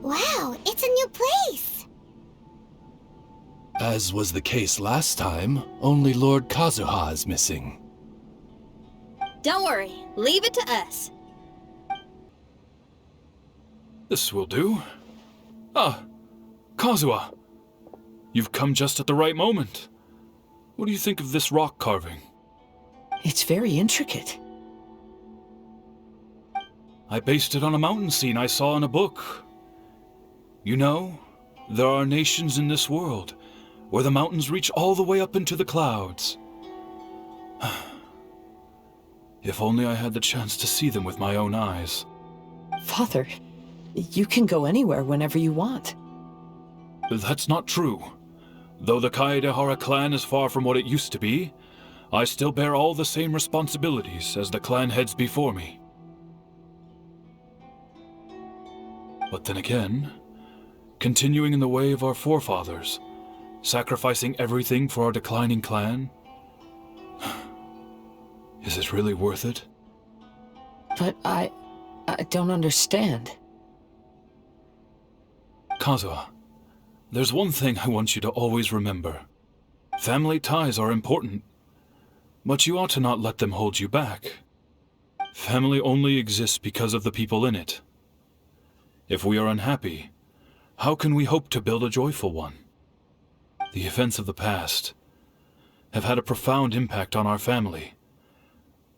Wow, it's a new place! As was the case last time, only Lord Kazuha is missing. Don't worry, leave it to us. This will do. Ah, Kazuha. You've come just at the right moment. What do you think of this rock carving? It's very intricate. I based it on a mountain scene I saw in a book. You know, there are nations in this world where the mountains reach all the way up into the clouds. If only I had the chance to see them with my own eyes. Father, you can go anywhere whenever you want. That's not true. Though the Kaedehara clan is far from what it used to be, I still bear all the same responsibilities as the clan heads before me. But then again, continuing in the way of our forefathers, sacrificing everything for our declining clan, is it really worth it? But I don't understand. Kazuha, there's one thing I want you to always remember. Family ties are important, but you ought to not let them hold you back. Family only exists because of the people in it. If we are unhappy, how can we hope to build a joyful one? The events of the past have had a profound impact on our family,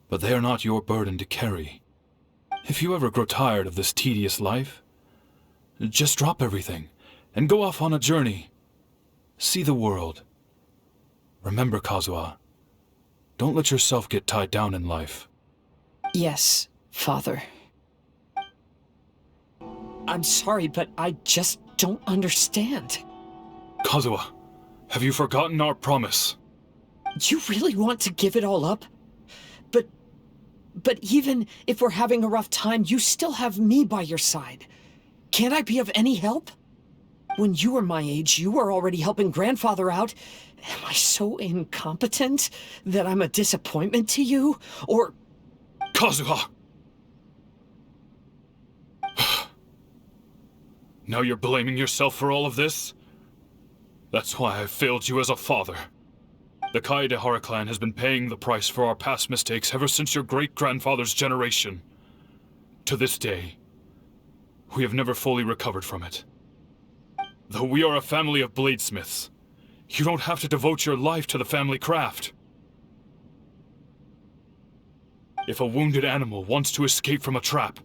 but they are not your burden to carry. If you ever grow tired of this tedious life, just drop everything and go off on a journey. See the world. Remember, Kazuha, don't let yourself get tied down in life. Yes, Father. I'm sorry, but I just don't understand. Kazuha, have you forgotten our promise? You really want to give it all up? But even if we're having a rough time, you still have me by your side. Can't I be of any help? When you were my age, you were already helping Grandfather out. Am I so incompetent that I'm a disappointment to you? Or... Kazuha! Now you're blaming yourself for all of this? That's why I failed you as a father. The Kaedehara clan has been paying the price for our past mistakes ever since your great-grandfather's generation. To this day, we have never fully recovered from it. Though we are a family of bladesmiths, you don't have to devote your life to the family craft. If a wounded animal wants to escape from a trap,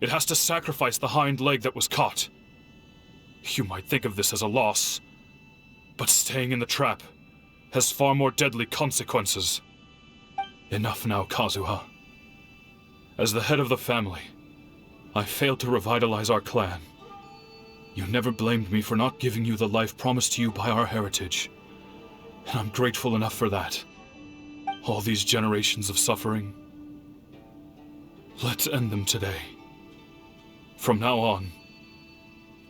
it has to sacrifice the hind leg that was caught. You might think of this as a loss, but staying in the trap has far more deadly consequences. Enough now, Kazuha. As the head of the family, I failed to revitalize our clan. You never blamed me for not giving you the life promised to you by our heritage, and I'm grateful enough for that. All these generations of suffering, let's end them today. From now on,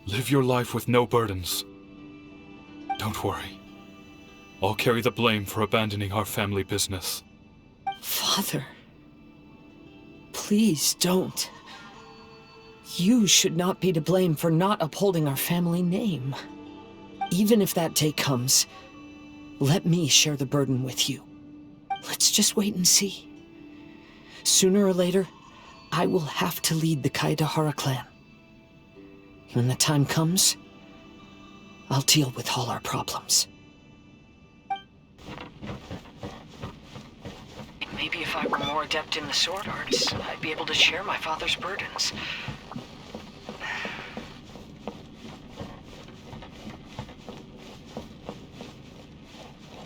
live your life with no burdens. Don't worry. I'll carry the blame for abandoning our family business. Father, please don't. You should not be to blame for not upholding our family name. Even if that day comes, let me share the burden with you. Let's just wait and see. Sooner or later, I will have to lead the Kaedehara clan. When the time comes, I'll deal with all our problems. Maybe if I were more adept in the sword arts, I'd be able to share my father's burdens.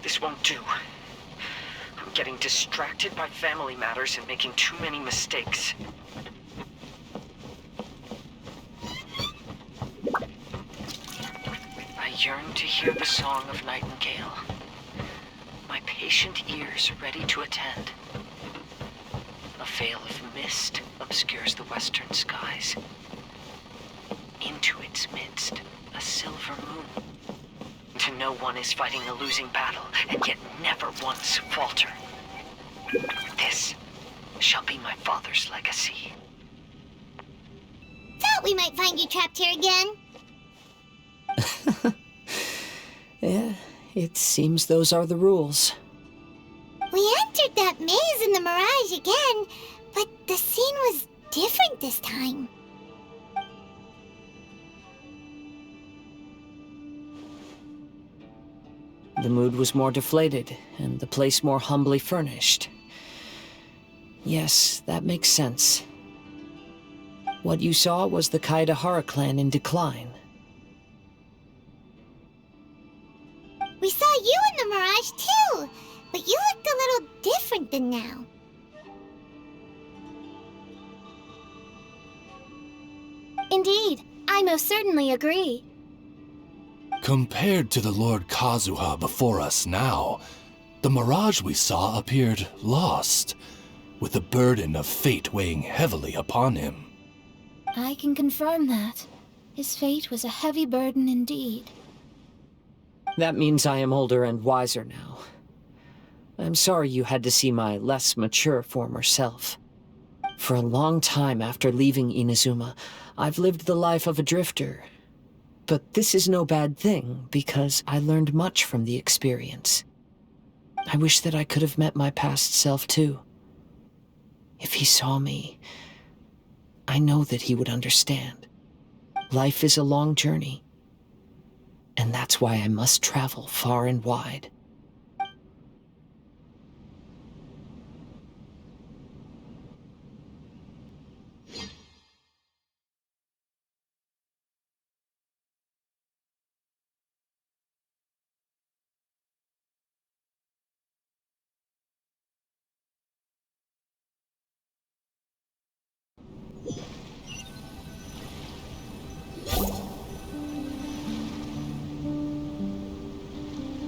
This won't do. I'm getting distracted by family matters and making too many mistakes. I yearn to hear the song of nightingale. My patient ears ready to attend. A veil of mist obscures the western skies. Into its midst, a silver moon. To know one is fighting a losing battle, and yet never once falter. This shall be my father's legacy. That we might find you trapped here again. Yeah, it seems those are the rules. We entered that maze in the Mirage again, but the scene was different this time. The mood was more deflated, and the place more humbly furnished. Yes, that makes sense. What you saw was the Kaedahara clan in decline. We saw you in the Mirage too, but you looked a little different than now. Indeed, I most certainly agree. Compared to the Lord Kazuha before us now, the mirage we saw appeared lost, with the burden of fate weighing heavily upon him. I can confirm that. His fate was a heavy burden indeed. That means I am older and wiser now. I'm sorry you had to see my less mature former self. For a long time after leaving Inazuma, I've lived the life of a drifter. But this is no bad thing, because I learned much from the experience. I wish that I could have met my past self too. If he saw me, I know that he would understand. Life is a long journey, and that's why I must travel far and wide.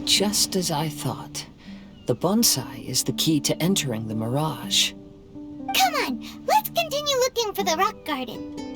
Just as I thought. The bonsai is the key to entering the Mirage. Come on, let's continue looking for the rock garden.